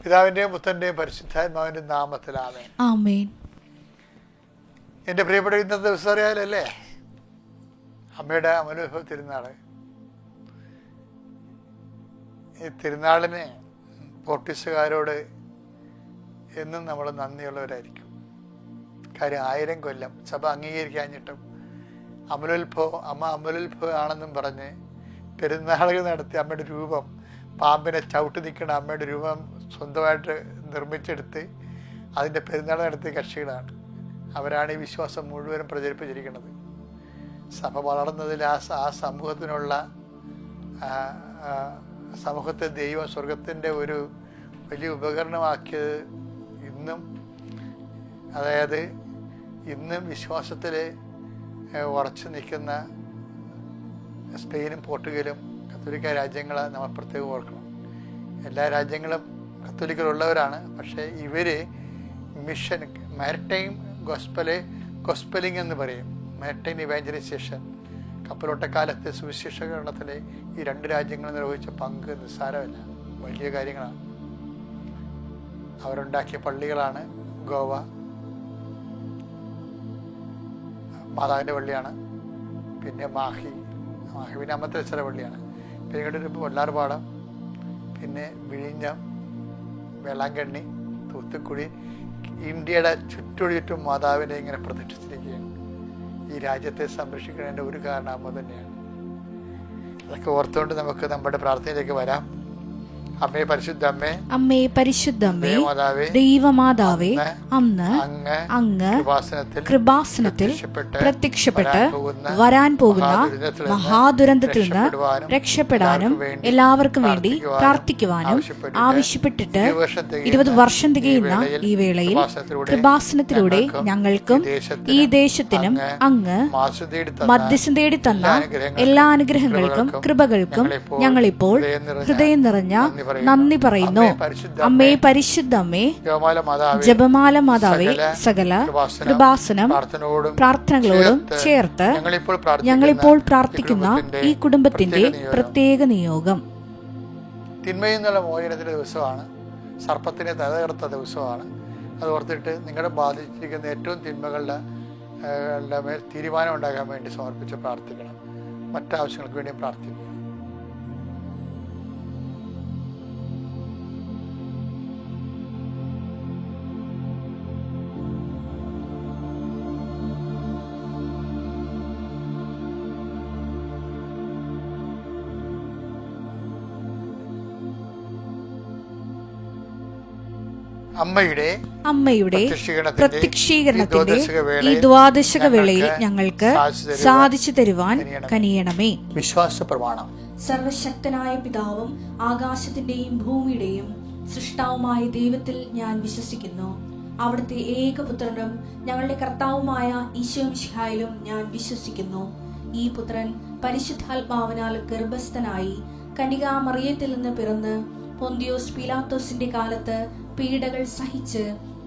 പിതാവിന്റെയും പുത്രന്റെയും പരിശുദ്ധാത്മാവിന്റെയും നാമത്തിൽ ആമേൻ. ആമേൻ. എൻ്റെ പ്രിയപ്പെട്ട ഇന്നത്തെ ദിവസം അറിയാലല്ലേ, അമ്മയുടെ അമലോത്ഭവ തിരുനാൾ. ഈ തിരുനാളിന് പോർട്ടുഗീസുകാരോട് എന്നും നമ്മൾ നന്ദിയുള്ളവരായിരിക്കും. കാര്യം 1000 കൊല്ലം സഭ അംഗീകരിക്കാഞ്ഞിട്ടും അമ്മ അമലോത്ഭവം ആണെന്നും പറഞ്ഞ് പെരുന്നാളുകൾ നടത്തി അമ്മയുടെ രൂപം, പാമ്പിനെ ചവിട്ടി നിൽക്കുന്ന അമ്മയുടെ രൂപം സ്വന്തമായിട്ട് നിർമ്മിച്ചെടുത്ത് അതിൻ്റെ പെരുന്നാൾ നടത്തിയ കക്ഷികളാണ്. അവരാണ് ഈ വിശ്വാസം മുഴുവനും പ്രചരിപ്പിച്ചിരിക്കുന്നത്. സഭ വളർന്നതിൽ ആ സമൂഹത്തെ ദൈവം സ്വർഗത്തിൻ്റെ ഒരു വലിയ ഉപകരണമാക്കിയത് ഇന്നും വിശ്വാസത്തിൽ ഉറച്ചു നിൽക്കുന്ന സ്പെയിനും പോർട്ടുഗലും കത്തോലിക്ക രാജ്യങ്ങളെ നമ്മൾ പ്രത്യേകം ഓർക്കണം. എല്ലാ രാജ്യങ്ങളും കത്തോലിക്കലുള്ളവരാണ്. പക്ഷേ ഇവർ മിഷൻ മാരിടൈം ഗോസ്പലിംഗ് എന്ന് പറയും. മാരിടൈം ഇവാഞ്ചലൈസേഷൻ, കപ്പലോട്ടക്കാലത്തെ സുവിശേഷീകരണത്തിൽ ഈ 2 രാജ്യങ്ങൾ നിർവഹിച്ച പങ്ക് നിസ്സാരമല്ല, വലിയ കാര്യങ്ങളാണ്. അവരുണ്ടാക്കിയ പള്ളികളാണ് ഗോവ മാതാവിൻ്റെ പള്ളിയാണ്, പിന്നെ മാഹി പിന്നെ അമ്മത്തലച്ചിറ പള്ളിയാണ്, പിന്നെ ഇങ്ങോട്ടൊരു വല്ലാർപാടം, പിന്നെ വിഴിഞ്ഞം, വേളാങ്കണ്ണി, തൂത്തുക്കുടി. ഇന്ത്യയുടെ ചുറ്റും മാതാവിനെ ഇങ്ങനെ പ്രതിഷ്ഠിച്ചിരിക്കുകയാണ്. ഈ രാജ്യത്തെ സംരക്ഷിക്കുന്നതിൻ്റെ ഒരു കാരണം അമ്മ തന്നെയാണ്. അതൊക്കെ ഓർത്തുകൊണ്ട് നമുക്ക് നമ്മുടെ പ്രാർത്ഥനയിലേക്ക് വരാം. അമ്മേ പരിശുദ്ധമ്മേ, അമ്മേ പരിശുദ്ധമ്മേ, ദൈവമാതാവേ, അന്ന് അങ്ങ് കൃപാസനത്തിൽ പ്രത്യക്ഷപ്പെട്ട് വരാൻ പോകുന്ന മഹാദുരന്തത്തിൽ നിന്ന് രക്ഷപ്പെടാനും എല്ലാവർക്കും വേണ്ടി പ്രാർത്ഥിക്കുവാനും ആവശ്യപ്പെട്ടിട്ട് 20 വർഷം തികയുന്ന ഈ വേളയിൽ കൃപാസനത്തിലൂടെ ഞങ്ങൾക്കും ഈ ദേശത്തിനും അങ്ങ് മധ്യസ്ഥം തേടി തന്ന എല്ലാ അനുഗ്രഹങ്ങൾക്കും കൃപകൾക്കും ഞങ്ങളിപ്പോൾ ഹൃദയം നിറഞ്ഞ നന്ദി പറയുന്നു. അമ്മേ പരിശുദ്ധമ്മേ, ജപമാല മാതാവേ, സകല കൃപാസനം പ്രാർത്ഥനകളോടും ചേർത്ത് ഞങ്ങളിപ്പോൾ പ്രാർത്ഥിക്കുന്ന ഈ കുടുംബത്തിന്റെ പ്രത്യേക നിയോഗം. തിന്മയിൽ നിന്നുള്ള മോചനത്തിന്റെ ദിവസമാണ്, സർപ്പത്തിനെ തകർത്ത ദിവസമാണ്. അത് ഓർത്തിട്ട് നിങ്ങളെ ബാധിച്ചിരിക്കുന്ന ഏറ്റവും തിന്മകളുടെ മേൽ തീരുമാനം ഉണ്ടാകാൻ വേണ്ടി സമർപ്പിച്ച് പ്രാർത്ഥിക്കണം. മറ്റാവശ്യങ്ങൾക്ക് വേണ്ടി പ്രാർത്ഥിക്കുക. അമ്മയുടെ പ്രത്യക്ഷീകരണത്തിന്റെ ഈ ദ്വാദശക വേളയിൽ ഞങ്ങൾക്ക് സാധിച്ചു തരുവാൻ കനിയണമേ. വിശ്വാസ പ്രമാണം. സർവശക്തനായ പിതാവും ആകാശത്തിന്റെയും ഭൂമിയുടെയും സൃഷ്ടാവുമായ ദൈവത്തിൽ ഞാൻ വിശ്വസിക്കുന്നു. അവിടുത്തെ ഏകപുത്രനും ഞങ്ങളുടെ കർത്താവുമായ ഈശോ മിശിഹായിലും ഞാൻ വിശ്വസിക്കുന്നു. ഈ പുത്രൻ പരിശുദ്ധാത്മാവിനാൽ ഗർഭസ്ഥനായി കന്യകാമറിയത്തിൽ നിന്ന് പിറന്ന് പൊന്തിയോസ് പീലാത്തോസിന്റെ കാലത്ത് പീഡകൾ സഹിച്ച്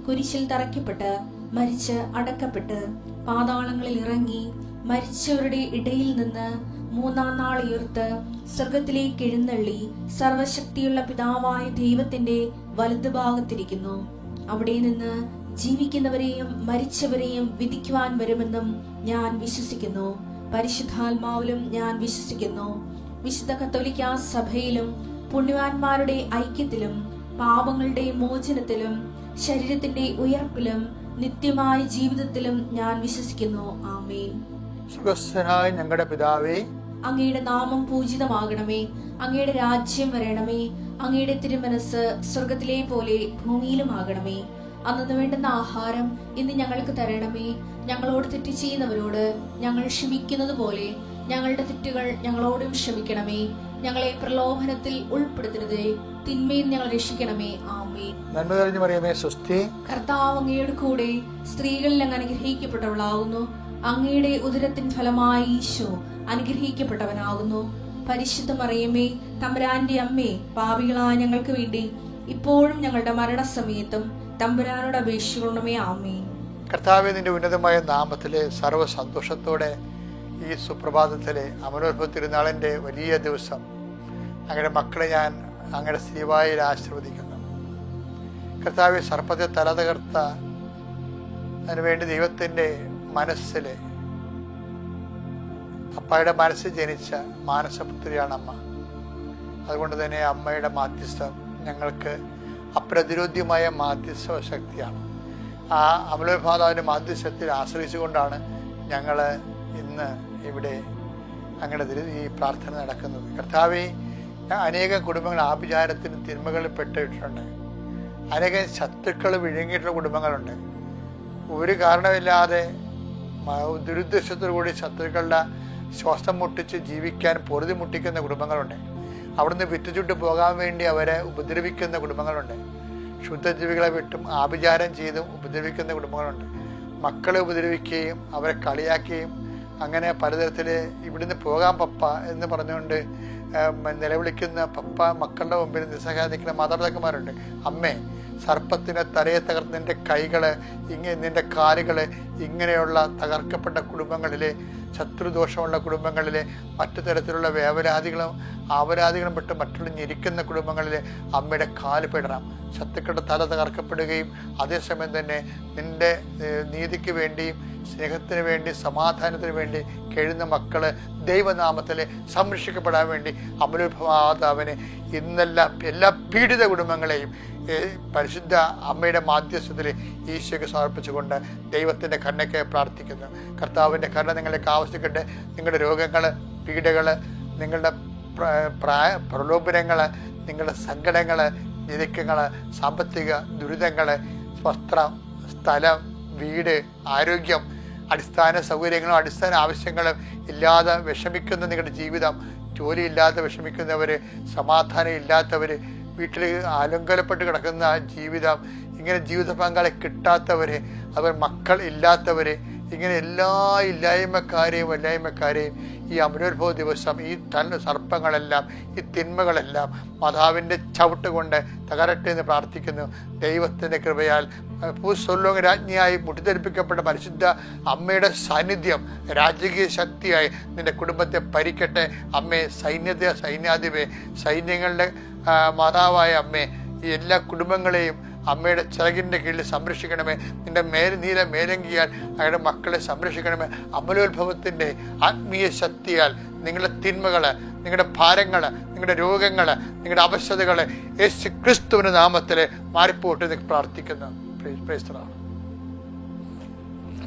കുരിശിൽ തറയ്ക്കപ്പെട്ട് മരിച്ച് അടക്കപ്പെട്ട് പാതാളങ്ങളിൽ ഇറങ്ങി മരിച്ചവരുടെ ഇടയിൽ നിന്ന് 3-ാം നാൾ ഉയർത്ത് സ്വർഗത്തിലേക്ക് എഴുന്നള്ളി സർവശക്തിയുള്ള പിതാവായ ദൈവത്തിന്റെ വലതുഭാഗത്തിരിക്കുന്നു. അവിടെ നിന്ന് ജീവിക്കുന്നവരെയും മരിച്ചവരെയും വിധിക്കുവാൻ വരുമെന്നും ഞാൻ വിശ്വസിക്കുന്നു. പരിശുദ്ധാത്മാവിലും ഞാൻ വിശ്വസിക്കുന്നു. വിശുദ്ധ കത്തോലിക്കാ സഭയിലും പുണ്യവാന്മാരുടെ ഐക്യത്തിലും പാപങ്ങളുടെ മോചനത്തിലും ശരീരത്തിന്റെ ഉയർപ്പിലും നിത്യമായ ജീവിതത്തിലും ഞാൻ വിശ്വസിക്കുന്നു. ആമേൻ. സ്വർഗ്ഗസ്ഥനായ ഞങ്ങളുടെ പിതാവേ, അങ്ങയുടെ നാമം പൂജിതമാകണമേ. അങ്ങയുടെ രാജ്യം വരണമേ. അങ്ങയുടെ തിരുമനസ് സ്വർഗത്തിലെ പോലെ ഭൂമിയിലുമാകണമേ. അന്നു വേണ്ടുന്ന ആഹാരം ഇന്ന് ഞങ്ങൾക്ക് തരണമേ. ഞങ്ങളോട് തെറ്റ് ചെയ്യുന്നവരോട് ഞങ്ങൾ ക്ഷമിക്കുന്നത് പോലെ ഞങ്ങളുടെ തെറ്റുകൾ ഞങ്ങളോടും ക്ഷമിക്കണമേ. ഞങ്ങളെ പ്രലോഭനത്തിൽ ഉൾപ്പെടുത്തരുതേ, തിന്മയിൽ ഞങ്ങൾ രക്ഷിക്കണമേ. ആമേൻ. നന്മ നിറഞ്ഞ മറിയമേ, സ്വസ്തി. കർത്താവ് അങ്ങയുടെ കൂടെ സ്ത്രീകളിൽ അങ്ങ് അനുഗ്രഹിക്കപ്പെട്ടവളാകുന്നു. അങ്ങയുടെ ഉദരത്തിൻ ഫലമായി ഈശോ അനുഗ്രഹിക്കപ്പെട്ടവനാകുന്നു. പരിശുദ്ധ മറിയമേ, തമ്പുരാന്റെ അമ്മേ, പാപികളായ ഞങ്ങൾക്ക് വേണ്ടി ഇപ്പോഴും ഞങ്ങളുടെ മരണസമയത്തും തമ്പുരാനോട് അപേക്ഷിക്കണമേ. ആമേൻ. കർത്താവേ, നിന്റെ ഉന്നതമായ നാമത്തിലെ സർവ്വ സന്തോഷത്തോടെ ഈ സുപ്രഭാതത്തിലെ അമലോത്ഭവ തിരുനാളിൻ്റെ വലിയ ദിവസം അങ്ങയുടെ മക്കളെ ഞാൻ അങ്ങയുടെ സ്ലീവായിൽ ആശീർവദിക്കുന്നു. കർത്താവെ, സർപ്പത്തെ തല തകർത്ത അതിനുവേണ്ടി ദൈവത്തിൻ്റെ മനസ്സിൽ, അപ്പായുടെ മനസ്സിൽ ജനിച്ച മാനസപുത്രിയാണ് അമ്മ. അതുകൊണ്ട് തന്നെ അമ്മയുടെ മാധ്യസ്ഥം ഞങ്ങൾക്ക് അപ്രതിരോധ്യമായ മാധ്യസ്ഥ ശക്തിയാണ്. ആ അമലോത്ഭാതാവിൻ്റെ മാധ്യസ്ഥത്തിൽ ആശ്രയിച്ചുകൊണ്ടാണ് ഞങ്ങൾ ഇന്ന് ഇവിടെ അങ്ങനെ ഈ പ്രാർത്ഥന നടക്കുന്നത്. കർത്താവെ, അനേകം കുടുംബങ്ങൾ ആഭിചാരത്തിനും തിന്മകളിൽ പെട്ടിട്ടുണ്ട്. അനേകം ശത്രുക്കൾ വിഴുങ്ങിയിട്ടുള്ള കുടുംബങ്ങളുണ്ട്. ഒരു കാരണമില്ലാതെ ദുരുദ്ദേശത്തോടുകൂടി ശത്രുക്കളുടെ ശ്വാസം മുട്ടിച്ച് ജീവിക്കാൻ പൊറുതി മുട്ടിക്കുന്ന കുടുംബങ്ങളുണ്ട്. അവിടുന്ന് വിറ്റുചുട്ട് പോകാൻ വേണ്ടി അവരെ ഉപദ്രവിക്കുന്ന കുടുംബങ്ങളുണ്ട്. ശുദ്ധജീവികളെ വിട്ടും ആഭിചാരം ചെയ്തും ഉപദ്രവിക്കുന്ന കുടുംബങ്ങളുണ്ട്. മക്കളെ ഉപദ്രവിക്കുകയും അവരെ കളിയാക്കുകയും അങ്ങനെ പലതരത്തിൽ ഇവിടുന്ന് പോകാൻ പപ്പ എന്ന് പറഞ്ഞുകൊണ്ട് നിലവിളിക്കുന്ന പപ്പ മക്കളുടെ മുമ്പിൽ നിസ്സഹായിക്കുന്ന മാതാപിതാക്കന്മാരുണ്ട്. അമ്മേ, സർപ്പത്തിൻ്റെ തലയെ തകർത്ത് നിൻ്റെ കൈകൾ, നിൻ്റെ കാലുകൾ, ഇങ്ങനെയുള്ള തകർക്കപ്പെട്ട കുടുംബങ്ങളിലെ, ശത്രുദോഷമുള്ള കുടുംബങ്ങളിലെ, മറ്റു തരത്തിലുള്ള വേവലാദികളും ആവലാദികളും പെട്ട് മറ്റുള്ള ഞെരിക്കുന്ന കുടുംബങ്ങളിലെ അമ്മയുടെ കാല് പെടണം. ശത്രുക്കളുടെ തല തകർക്കപ്പെടുകയും അതേസമയം തന്നെ നിൻ്റെ നീതിക്ക് വേണ്ടിയും സ്നേഹത്തിന് വേണ്ടി സമാധാനത്തിന് വേണ്ടി കഴിയുന്ന മക്കള് ദൈവനാമത്തിൽ സംരക്ഷിക്കപ്പെടാൻ വേണ്ടി അമലോത്ഭവാതാവിനെ ഇന്നെല്ലാം എല്ലാ പീഡിത കുടുംബങ്ങളെയും പരിശുദ്ധ അമ്മയുടെ മാധ്യസ്ഥത്തിൽ ഈശോയ്ക്ക് സമർപ്പിച്ചുകൊണ്ട് ദൈവത്തിൻ്റെ കരുണയ്ക്ക് പ്രാർത്ഥിക്കുന്നു. കർത്താവിൻ്റെ കരുണ നിങ്ങളേക്ക് ആവശ്യിക്കട്ടെ. നിങ്ങളുടെ രോഗങ്ങൾ, പീഡകൾ, നിങ്ങളുടെ പ്രലോഭനങ്ങൾ, നിങ്ങളുടെ സങ്കടങ്ങൾ, ഞെരുക്കങ്ങൾ, സാമ്പത്തിക ദുരിതങ്ങൾ, വസ്ത്രം, സ്ഥലം, വീട്, ആരോഗ്യം, അടിസ്ഥാന സൗകര്യങ്ങളും അടിസ്ഥാന ആവശ്യങ്ങളും ഇല്ലാതെ വിഷമിക്കുന്ന നിങ്ങളുടെ ജീവിതം, ജോലിയില്ലാതെ വിഷമിക്കുന്നവർ, സമാധാനം ഇല്ലാത്തവർ, വീട്ടിൽ ആലങ്കലപ്പെട്ട് കിടക്കുന്ന ജീവിതം, ഇങ്ങനെ ജീവിത പങ്കാളി കിട്ടാത്തവർ, അവർ മക്കൾ ഇല്ലാത്തവർ, ഇങ്ങനെ എല്ലാ ഇല്ലായ്മക്കാരെയും ഈ അമലോത്ഭവ ദിവസം ഈ സർപ്പങ്ങളെല്ലാം, ഈ തിന്മകളെല്ലാം മാതാവിൻ്റെ ചവിട്ട് കൊണ്ട് തകരട്ടെ എന്ന് പ്രാർത്ഥിക്കുന്നു. ദൈവത്തിൻ്റെ കൃപയാൽ ഭൂസ്വർലോക രാജ്ഞിയായി മുട്ടിത്തെറിപ്പിക്കപ്പെട്ട പരിശുദ്ധ അമ്മയുടെ സാന്നിധ്യം രാജകീയ ശക്തിയായി നിന്റെ കുടുംബത്തെ ഭരിക്കട്ടെ. അമ്മേ, സൈന്യാധിപേ, സൈന്യങ്ങളുടെ മാതാവായ അമ്മേ, ഈ എല്ലാ കുടുംബങ്ങളെയും അമ്മയുടെ ചിറകിൻ്റെ കീഴിൽ സംരക്ഷിക്കണമേ. നിന്റെ നീല മേലങ്കിയാൽ അയാളുടെ മക്കളെ സംരക്ഷിക്കണമേ. അമലോത്ഭവത്തിൻ്റെ ആത്മീയ ശക്തിയാൽ നിങ്ങളുടെ തിന്മകൾ, നിങ്ങളുടെ ഭാരങ്ങൾ, നിങ്ങളുടെ രോഗങ്ങൾ, നിങ്ങളുടെ അവശതകൾ യേശു ക്രിസ്തുവിൻ്റെ നാമത്തിൽ മാറിപ്പോട്ട് എന്ന് പ്രാർത്ഥിക്കുന്നു.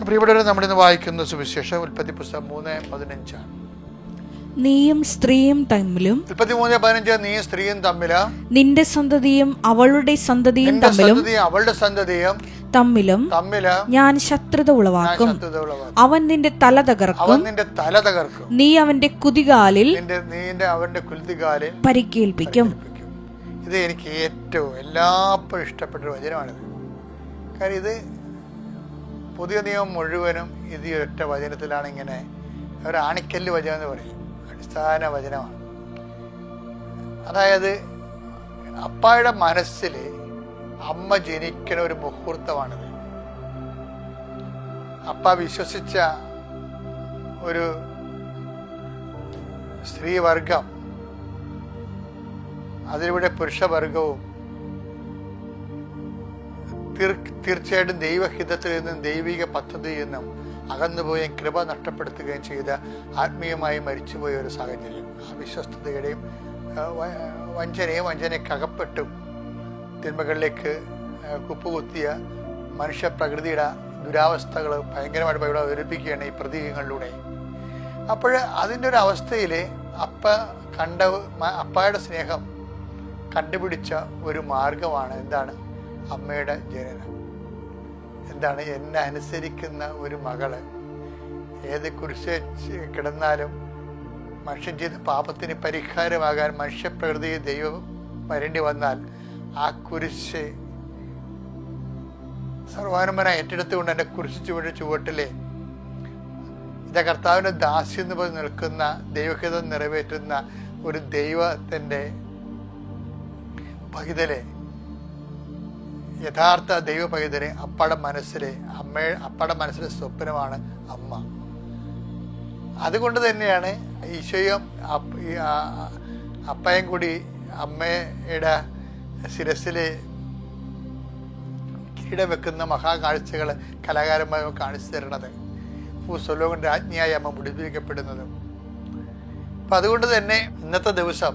പ്രിയപ്പെട്ടവരെ, നമ്മളിന്ന് വായിക്കുന്ന സുവിശേഷം ഉൽപ്പത്തി പുസ്തകം 3:15. നീയും സ്ത്രീയും തമ്മിലും 3:15 നീയും സ്ത്രീയും തമ്മില് നിന്റെ സന്തതിയും അവളുടെ സന്തതിയും അവളുടെ സന്തതിയും തമ്മിലും ഞാൻ ശത്രുത ഉളവാക്കും. അവൻ നിന്റെ തല തകർക്കും. നീ അവന്റെ കുതികാലിൽ പരിക്കേൽപ്പിക്കും. ഇത് എനിക്ക് ഏറ്റവും എല്ലാപ്പോഴും ഇഷ്ടപ്പെട്ട ഒരു വചനമാണിത്. കാര്യം ഇത് പുതിയ നിയമം മുഴുവനും ഇത് ഒറ്റ വചനത്തിലാണ്. ഇങ്ങനെ ഒരു ആണിക്കല്ല് വചനം എന്ന് പറയും, അടിസ്ഥാന വചനമാണ്. അതായത് അപ്പായുടെ മനസ്സിൽ അമ്മ ജനിക്കുന്ന ഒരു മുഹൂർത്തമാണിത്. അപ്പ വിശ്വസിച്ച ഒരു സ്ത്രീവർഗം, അതിലൂടെ പുരുഷവർഗവും തീർച്ചയായിട്ടും ദൈവഹിതത്തിൽ നിന്നും ദൈവിക പദ്ധതിയിൽ നിന്നും അകന്നുപോയ കൃപ നഷ്ടപ്പെടുത്തുകയും ചെയ്ത ആത്മീയമായി മരിച്ചുപോയ ഒരു സാഹചര്യം. അവിശ്വസ്തയുടെയും വഞ്ചനയ്ക്കകപ്പെട്ടും തിന്മകളിലേക്ക് കുപ്പുകുത്തിയ മനുഷ്യപ്രകൃതിയുടെ ദുരാവസ്ഥകൾ ഭയങ്കരമായിട്ട് ഇവിടെ അവതരിപ്പിക്കുകയാണ് ഈ പ്രതീകങ്ങളിലൂടെ. അപ്പോൾ അതിൻ്റെ ഒരു അവസ്ഥയിൽ അപ്പായുടെ സ്നേഹം കണ്ടുപിടിച്ച ഒരു മാർഗമാണ് എന്താണ്? അമ്മയുടെ ജനനം. എന്താണ്? എന്നെ അനുസരിക്കുന്ന ഒരു മകള് ഏത് കുരിശ് കിടന്നാലും മനുഷ്യൻ ചെയ്ത പാപത്തിന് പരിഹാരമാകാൻ മനുഷ്യപ്രകൃതി ദൈവം വരേണ്ടി വന്നാൽ ആ കുരിശ് സർവാനുമനായി ഏറ്റെടുത്തുകൊണ്ട് എൻ്റെ കുരിശ് ചുവട്ടിലെ ഇതാ കർത്താവിൻ്റെ ദാസ്യം എന്ന് പറഞ്ഞ് നിൽക്കുന്ന ദൈവഹിതം നിറവേറ്റുന്ന ഒരു ദൈവത്തിൻ്റെ പൈതലെ, യഥാർത്ഥ ദൈവ പൈതലെ അപ്പയുടെ മനസ്സിലെ സ്വപ്നമാണ് അമ്മ. അതുകൊണ്ട് തന്നെയാണ് ഈശോയും അപ്പയും കൂടി അമ്മയുടെ ശിരസിൽ കിരീടം വെക്കുന്ന മഹാകാഴ്ചകൾ കലാകാരന്മാർ കാണിച്ചു തരണത്, സൊലോമോൻ രാജ്ഞിയായി അമ്മ മുടിപ്പിക്കപ്പെടുന്നത്. അപ്പം അതുകൊണ്ട് തന്നെ ഇന്നത്തെ ദിവസം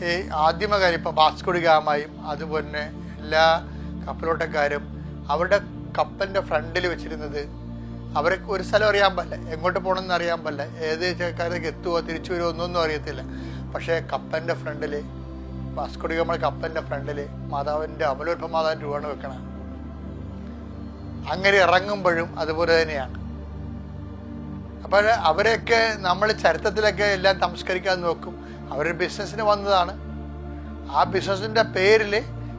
ഈ ആദ്യമകാലം ഇപ്പം വാസ്കോ ഡി ഗാമയും അതുപോലെ എല്ലാ കപ്പലോട്ടക്കാരും അവരുടെ കപ്പലിൻ്റെ ഫ്രണ്ടിൽ വെച്ചിരുന്നത്, അവർക്ക് ഒരു സ്ഥലം അറിയാൻ പാടില്ല, എങ്ങോട്ട് പോകണമെന്ന് അറിയാൻ പാടില്ല, ഏത് ചേക്കാരേക്ക് എത്തുമോ തിരിച്ചു വരുമോ ഒന്നും അറിയത്തില്ല. പക്ഷേ കപ്പലിൻ്റെ ഫ്രണ്ടിൽ, വാസ്കോ ഡി ഗാമയുടെ കപ്പലിൻ്റെ ഫ്രണ്ടിൽ മാതാവിൻ്റെ അമലോത്ഭവ മാതാവിൻ്റെ രൂപമാണ് വെക്കണം. അങ്ങനെ ഇറങ്ങുമ്പോഴും അതുപോലെ തന്നെയാണ്. അപ്പോൾ അവരെയൊക്കെ നമ്മൾ ചരിത്രത്തിലൊക്കെ എല്ലാം സംസ്കരിക്കാൻ നോക്കും. അവർ ബിസിനസ്സിന് വന്നതാണ്. ആ ബിസിനസ്സിൻ്റെ പേരിൽ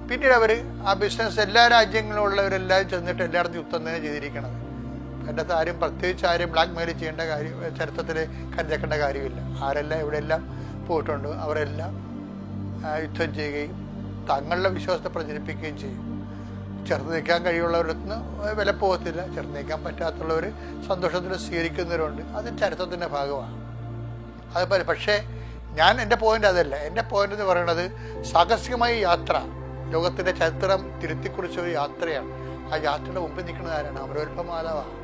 പിന്നീട് അവർ ആ ബിസിനസ് എല്ലാ രാജ്യങ്ങളിലുള്ളവരെല്ലാം ചെന്നിട്ട് എല്ലായിടത്തും യുദ്ധം തന്നെ ചെയ്തിരിക്കണത്. എൻ്റെ ആരും പ്രത്യേകിച്ച് ആരും ബ്ലാക്ക് മെയിൽ ചെയ്യേണ്ട കാര്യം ചരിത്രത്തിൽ കരുതേക്കേണ്ട കാര്യമില്ല. ആരെല്ലാം ഇവിടെയെല്ലാം പോയിട്ടുണ്ട് അവരെല്ലാം യുദ്ധം ചെയ്യുകയും തങ്ങളുടെ വിശ്വാസത്തെ പ്രചരിപ്പിക്കുകയും ചെയ്യും. ചേർത്ത് നിൽക്കാൻ കഴിയുള്ളവരടുത്ത് വില പോകത്തില്ല, ചേർത്ത് നിൽക്കാൻ പറ്റാത്തുള്ളവർ സന്തോഷത്തിൽ സ്വീകരിക്കുന്നവരുണ്ട്. അത് ചരിത്രത്തിൻ്റെ ഭാഗമാണ്. അതുപോലെ പക്ഷേ എൻ്റെ പോയിന്റ് അതല്ല. എൻ്റെ പോയിന്റ് എന്ന് പറയുന്നത് സാഹസികമായ യാത്ര, ലോകത്തിൻ്റെ ചരിത്രം തിരുത്തിക്കുറിച്ച ഒരു യാത്രയാണ്. ആ യാത്രയുടെ മുമ്പിൽ നിൽക്കുന്നത് ആരാണ്? അമലോത്ഭവ മാതാവാണ്.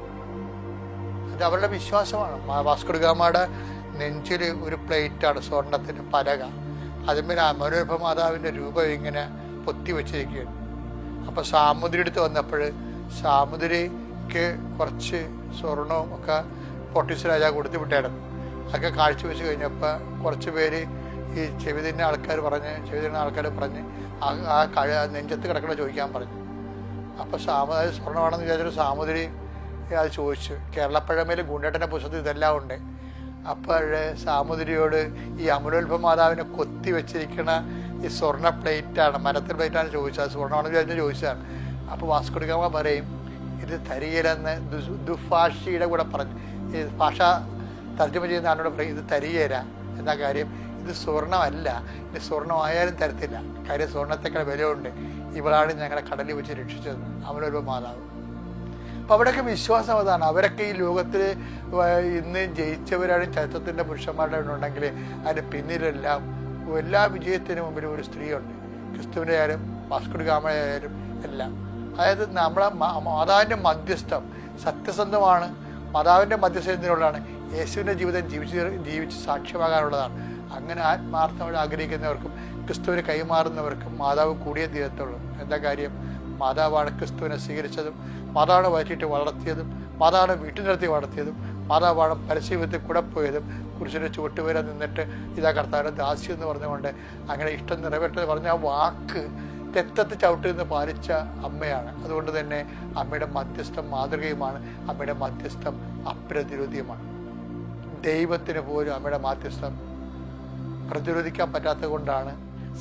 അത് അവരുടെ വിശ്വാസമാണ്. വാസ്കോ ഡി ഗാമയുടെ നെഞ്ചിൽ ഒരു പ്ലേറ്റാണ് സ്വർണത്തിൻ്റെ പലക, അതിന്മേൽ അമലോത്ഭവ മാതാവിൻ്റെ രൂപം ഇങ്ങനെ പൊത്തി വെച്ചിരിക്കുകയാണ്. അപ്പോൾ സാമുദ്രി എടുത്ത് വന്നപ്പോൾ സാമുദ്രിക്ക് കുറച്ച് സ്വർണവും ഒക്കെ പോർട്ടുഗീസ് രാജാവ് കൊടുത്തു വിട്ടായിരുന്നു. അതൊക്കെ കാഴ്ചവെച്ച് കഴിഞ്ഞപ്പോൾ കുറച്ച് പേര് ഈ ചെവി തിന്ന ആൾക്കാർ പറഞ്ഞ് ആ നെഞ്ചത്ത് കിടക്കണ ചോദിക്കാൻ പറഞ്ഞു. അപ്പോൾ സ്വർണ്ണമാണെന്ന് വിചാരിച്ചൊരു സാമുദ്രി അത് ചോദിച്ചു. കേരളപ്പഴമേൽ ഗുണ്ടേട്ടൻ്റെ പുസ്തകത്തിൽ ഇതെല്ലാം ഉണ്ട്. അപ്പോൾ സാമുദ്രിയോട് ഈ അമലോത്ഭവ മാതാവിനെ കൊത്തി വെച്ചിരിക്കണ ഈ സ്വർണ്ണ പ്ലേറ്റാണ്, മരത്തിൽ പ്ലേറ്റാണ് ചോദിച്ചത്. സ്വർണ്ണമാണെന്ന് വിചാരിച്ച് ചോദിച്ചതാണ്. അപ്പോൾ വാസ്കോ ഡി ഗാമ പറയും ഇത് തരികയിലെന്ന് ദുഭാഷിയുടെ കൂടെ പറഞ്ഞു. ഈ ഭാഷ തർജ്ജമ ചെയ്യുന്ന ആളോട് പറയും ഇത് തരികയില. എന്താ കാര്യം? ഇത് സ്വർണ്ണമല്ല, ഇത് സ്വർണ്ണമായാലും തരത്തില്ല. കാര്യം സ്വർണ്ണത്തേക്കാൾ വിലയുണ്ട്. ഇവളാണ് ഞങ്ങളെ കടലിൽ വെച്ച് രക്ഷിച്ചത്, അമലോത്ഭവ മാതാവ്. അപ്പോൾ അവിടെയൊക്കെ വിശ്വാസം അതാണ്. അവരൊക്കെ ഈ ലോകത്തിൽ ഇന്ന് ജയിച്ചവരാണ്, ചരിത്രത്തിൻ്റെ പുരുഷന്മാരുടെ ഉണ്ടെങ്കിൽ അതിൻ്റെ പിന്നിലെല്ലാം എല്ലാ വിജയത്തിന് മുമ്പിലും ഒരു സ്ത്രീയുണ്ട്. ക്രിസ്തുവിൻ്റെ ആയാലും വാസ്കോ ഡി ഗാമ ആയാലും എല്ലാം. അതായത് നമ്മളെ മാതാവിൻ്റെ സത്യസന്ധമാണ്. മാതാവിൻ്റെ മധ്യസ്ഥത്തിനുള്ളതാണ്. യേശുവിൻ്റെ ജീവിതം ജീവിച്ച് സാക്ഷ്യമാകാനുള്ളതാണ്. അങ്ങനെ ആത്മാർത്ഥമായി ആഗ്രഹിക്കുന്നവർക്കും ക്രിസ്തുവിനെ കൈമാറുന്നവർക്കും മാതാവ് കൂടിയേ തീരത്തുള്ളൂ. എന്താ കാര്യം? മാതാവാണ് ക്രിസ്തുവിനെ സ്വീകരിച്ചതും, മാതാവാണ് വയറ്റിട്ട് വളർത്തിയതും, മാതാവാണ് വീട്ടിൽ നിർത്തി വളർത്തിയതും, മാതാവാണ് പരസ്യവിധത്തിൽ കൂടെ പോയതും, കുരിശിൻ്റെ ചുവട്ടുവരെ നിന്നിട്ട് ഇതാ കർത്താവിൻ്റെ ദാസ്യം എന്ന് പറഞ്ഞുകൊണ്ട് അങ്ങനെ ഇഷ്ടം നിറവേറ്റെന്ന് പറഞ്ഞ ആ വാക്ക് രക്തത്തിൽ ചവിട്ടിരുന്ന് പാലിച്ച അമ്മയാണ്. അതുകൊണ്ട് തന്നെ അമ്മയുടെ മധ്യസ്ഥം മാതൃകയുമാണ്. അമ്മയുടെ മധ്യസ്ഥം അപ്രതിരോധ്യമാണ്. ദൈവത്തിന് പോലും അമ്മയുടെ മധ്യസ്ഥം പ്രതിരോധിക്കാൻ പറ്റാത്തത് കൊണ്ടാണ്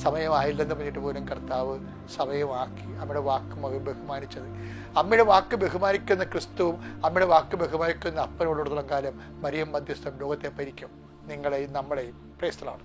സമയമായില്ലെന്ന് പറഞ്ഞിട്ട് പോലും കർത്താവ് സമയമാക്കി അമ്മയുടെ വാക്ക് ബഹുമാനിച്ചത്. അമ്മയുടെ വാക്ക് ബഹുമാനിക്കുന്ന ക്രിസ്തുവും അമ്മയുടെ വാക്ക് ബഹുമാനിക്കുന്ന അപ്പനോടുള്ള കാലം മരിയം മധ്യസ്ഥം ലോകത്തെ ഭരിക്കും, നിങ്ങളെയും നമ്മളെയും. Praise the Lord.